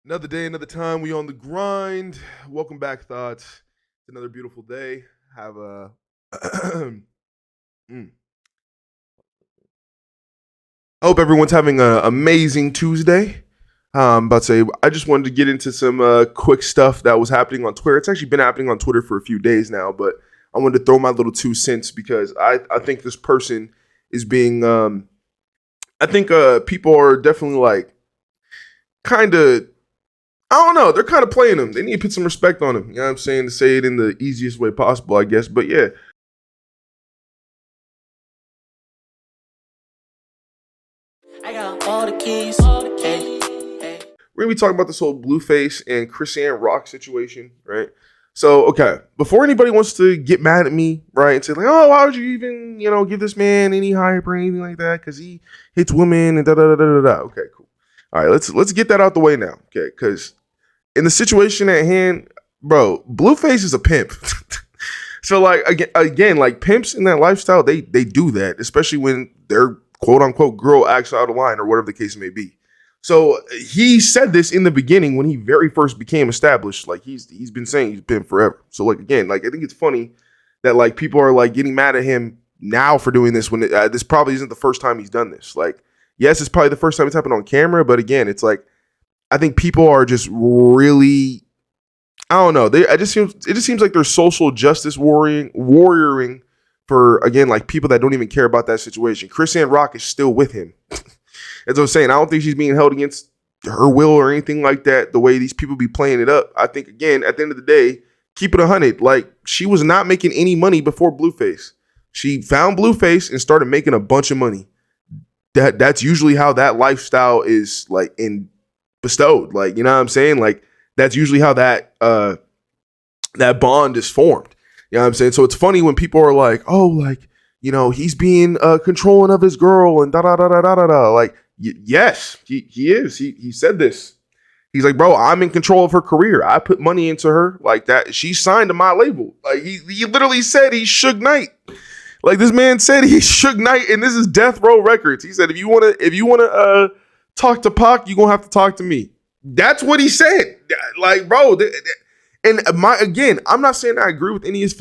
Another day, another time. We on the grind. Welcome back, thoughts. It's another beautiful day. Have a. Mm. I hope everyone's having an amazing Tuesday. About to say, I just wanted to get into some quick stuff that was happening on Twitter. It's actually been happening on Twitter for a few days now, but I wanted to throw my little 2 cents because I think this person is being. I think people are definitely like kind of. I don't know. They're kind of playing him. They need to put some respect on him. You know what I'm saying? To say it in the easiest way possible, I guess. But yeah, I got all the keys. Hey, hey. we're going to be talking about this whole blueface and Chrisnrock situation, right? So, okay, before anybody wants to get mad at me, right, and say, like, oh, why would you even, give this man any hype or anything like that? Because he hits women and da-da-da-da-da-da. Okay, cool. All right, let's get that out the way now, okay? Because in the situation at hand, bro, blueface is a pimp. So, like, again, like, pimps in that lifestyle, they do that, especially when their quote-unquote girl acts out of line or whatever the case may be. So he said this in the beginning when he very first became established. Like he's been saying he's been forever. So like again, like I think it's funny that like people are like getting mad at him now for doing this when this probably isn't the first time he's done this. Like yes, it's probably the first time it's happened on camera, but again, it's like I think people are just really I don't know. It just seems like they're social justice warrioring for again like people that don't even care about that situation. Chrisnrock is still with him. As I was saying, I don't think she's being held against her will or anything like that, the way these people be playing it up. I think, again, at the end of the day, keep it 100. Like, she was not making any money before Blueface. She found Blueface and started making a bunch of money. That's usually how that lifestyle is, like, bestowed. Like, you know what I'm saying? Like, that's usually how that bond is formed. You know what I'm saying? So it's funny when people are like, oh, like, he's being controlling of his girl and da-da-da-da-da-da. Like, yes, he is. He said this. He's like, bro, I'm in control of her career. I put money into her like that. She signed to my label. Like he literally said he's Suge Knight. Like this man said he's Suge Knight, and this is Death Row Records. He said if you wanna talk to Pac, you gonna have to talk to me. That's what he said. Like, bro, I'm not saying I agree with any of his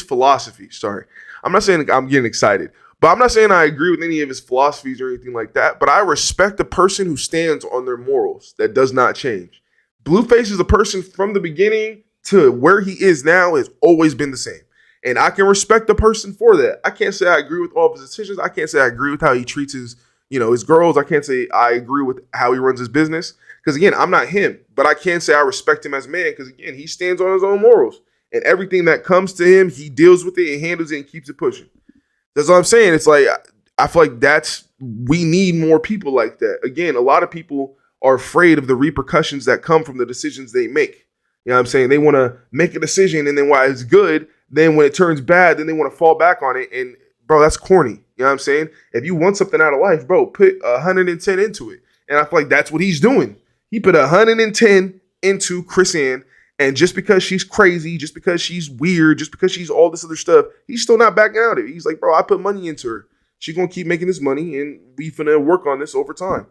philosophy. Sorry, I'm not saying I'm getting excited. But I'm not saying I agree with any of his philosophies or anything like that. But I respect a person who stands on their morals. That does not change. Blueface is a person from the beginning to where he is now has always been the same. And I can respect the person for that. I can't say I agree with all of his decisions. I can't say I agree with how he treats his girls. I can't say I agree with how he runs his business. Because again, I'm not him. But I can say I respect him as a man. Because again, he stands on his own morals. And everything that comes to him, he deals with it and handles it and keeps it pushing. That's what I'm saying. It's like, I feel like we need more people like that. Again, a lot of people are afraid of the repercussions that come from the decisions they make. You know what I'm saying? They want to make a decision and then while it's good, then when it turns bad, then they want to fall back on it. And bro, that's corny. You know what I'm saying? If you want something out of life, bro, put 110 into it. And I feel like that's what he's doing. He put 110 into Chrisann. And just because she's crazy, just because she's weird, just because she's all this other stuff, he's still not backing out of it. He's like, bro, I put money into her. She's going to keep making this money, and we finna work on this over time.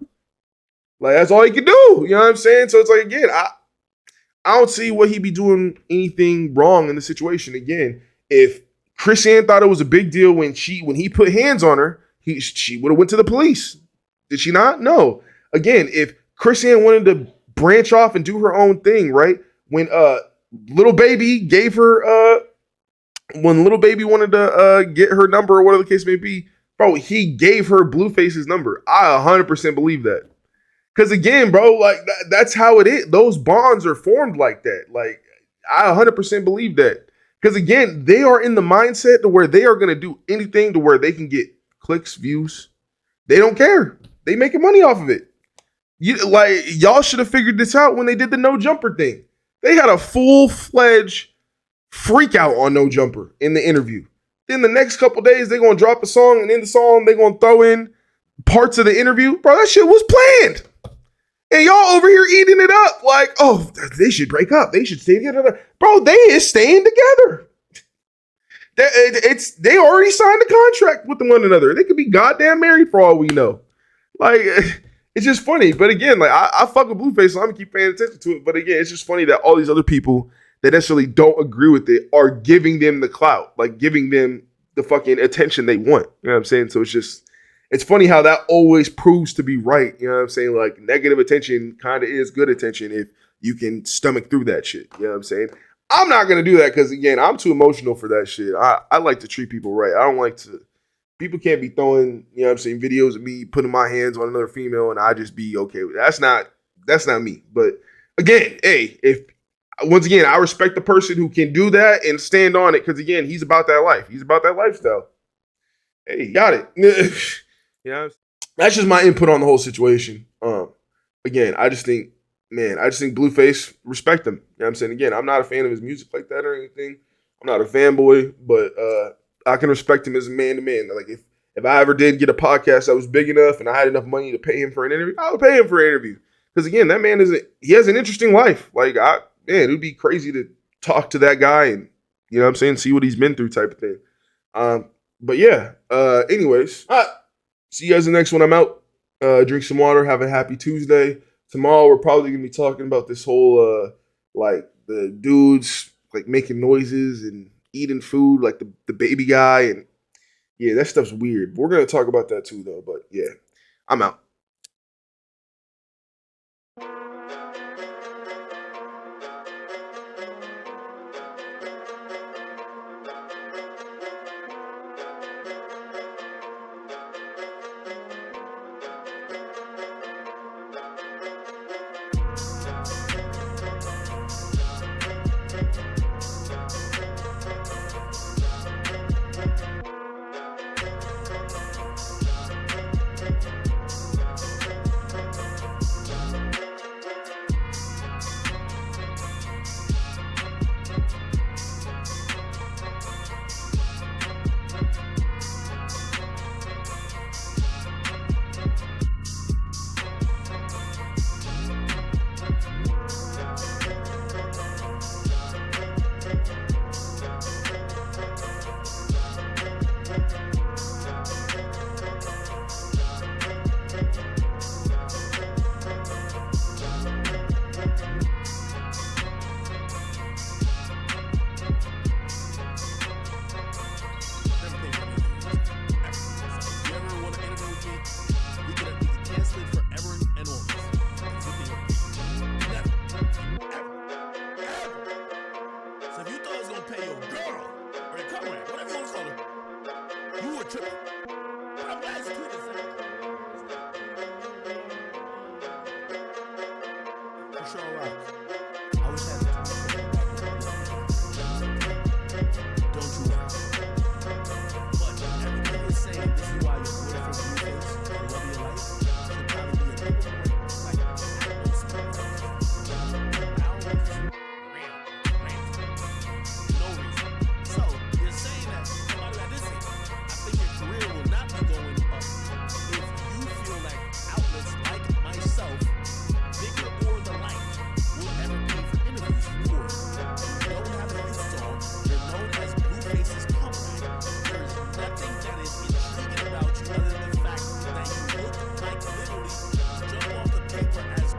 Like, that's all he can do. You know what I'm saying? So it's like, again, I don't see what he'd be doing anything wrong in the situation. Again, if Chrisann thought it was a big deal when he put hands on her, she would have went to the police. Did she not? No. Again, if Chrisann wanted to branch off and do her own thing, right? When little baby gave her when little baby wanted to get her number or whatever the case may be, bro, he gave her Blueface's number. I 100% believe that. Because again, bro, like that's how it is. Those bonds are formed like that. Like I 100% believe that. Because again, they are in the mindset to where they are going to do anything to where they can get clicks, views. They don't care. They making money off of it. Y'all should have figured this out when they did the no jumper thing. They had a full-fledged freak out on No Jumper in the interview. Then the next couple days, they're going to drop a song, and in the song, they're going to throw in parts of the interview. Bro, that shit was planned. And y'all over here eating it up like, oh, they should break up. They should stay together. Bro, they is staying together. They already signed a contract with one another. They could be goddamn married for all we know. Like, it's just funny. But again, like I fuck with Blueface, so I'm gonna keep paying attention to it. But again, it's just funny that all these other people that necessarily don't agree with it are giving them the clout, like giving them the fucking attention they want. You know what I'm saying? So it's funny how that always proves to be right. You know what I'm saying? Like negative attention kind of is good attention if you can stomach through that shit. You know what I'm saying? I'm not gonna do that because again, I'm too emotional for that shit. I like to treat people right. I don't like to. People can't be throwing, you know what I'm saying, videos of me putting my hands on another female and I just be okay with it. That's not me. But again, hey, once again, I respect the person who can do that and stand on it because again, he's about that life. He's about that lifestyle. Hey, got it. Yeah, that's just my input on the whole situation. Again, I just think Blueface, respect him. You know what I'm saying? Again, I'm not a fan of his music like that or anything. I'm not a fanboy, but I can respect him as a man to man. Like if I ever did get a podcast that was big enough and I had enough money to pay him for an interview, I would pay him for an interview. Because again, that man he has an interesting life. Like it would be crazy to talk to that guy and, you know what I'm saying, see what he's been through type of thing. But yeah, anyways, see you guys in the next one. I'm out. Drink some water. Have a happy Tuesday. Tomorrow we're probably gonna be talking about this whole like the dudes like making noises and eating food like the baby guy, and yeah, that stuff's weird. We're gonna talk about that too though. But yeah, I'm out. Chrisnrock. I wish I had don't you worry. But everybody is saying this is why your boyfriend Blueface, the love of your life, should probably be a little bit more like no reason. So you're saying that somebody like this, I think your career will not be going up if you feel like outlets like myself, bigger or the like, will ever pay for interviews for you. You don't have a hit song. You're known as Blueface's comeback. There is nothing that is intriguing about you other than the fact that you look like literally jump off the paper as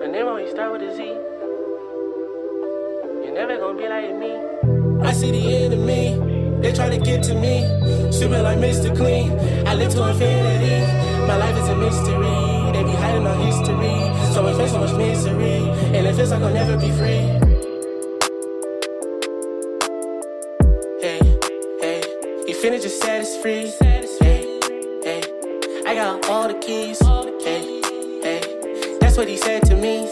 And then when you start with a Z, you're never gonna be like me. I see the enemy, they try to get to me. Stupid like Mr. Clean, I live to infinity. My life is a mystery, they be hiding our history. So much pain, so much misery, and it feels like I'll never be free. finna just set us free. Hey, hey, I got all the keys. Hey, hey, that's what he said to me.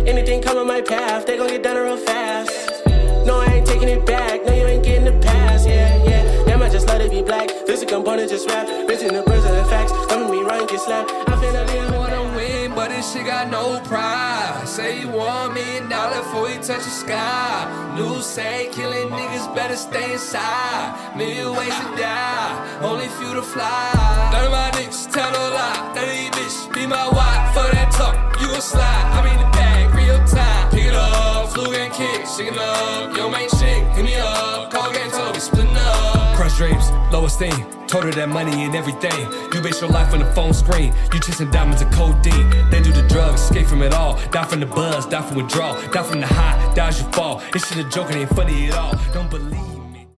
Anything coming my path, they gon' get done real fast. No, I ain't taking it back. No, you ain't getting the pass. Yeah, yeah. Damn, I just let it be black. This a component, just rap. Rich in the prison and facts. Come with me, right, get slapped. I finna be I wanna win, but this shit got no pride. Say you want $1 million before you touch the sky. News say killing niggas better stay inside. Million ways to die, only few to fly. None of my niggas tell no lie. None of these bitches be my wife. For that talk, you gon' slide. I be in the bag, real time. Pick it up, flu and kick, shaking up. Yo, main chick, hit me up. Call game, told me splitting up. Crush dreams, low esteem. Told her that money and everything. You base your life on the phone screen. You chasing diamonds and codeine. They do the drugs, escape from it all. Die from the buzz, die from withdrawal. Die from the high, die as you fall. This shit a joke, it ain't funny at all. Don't believe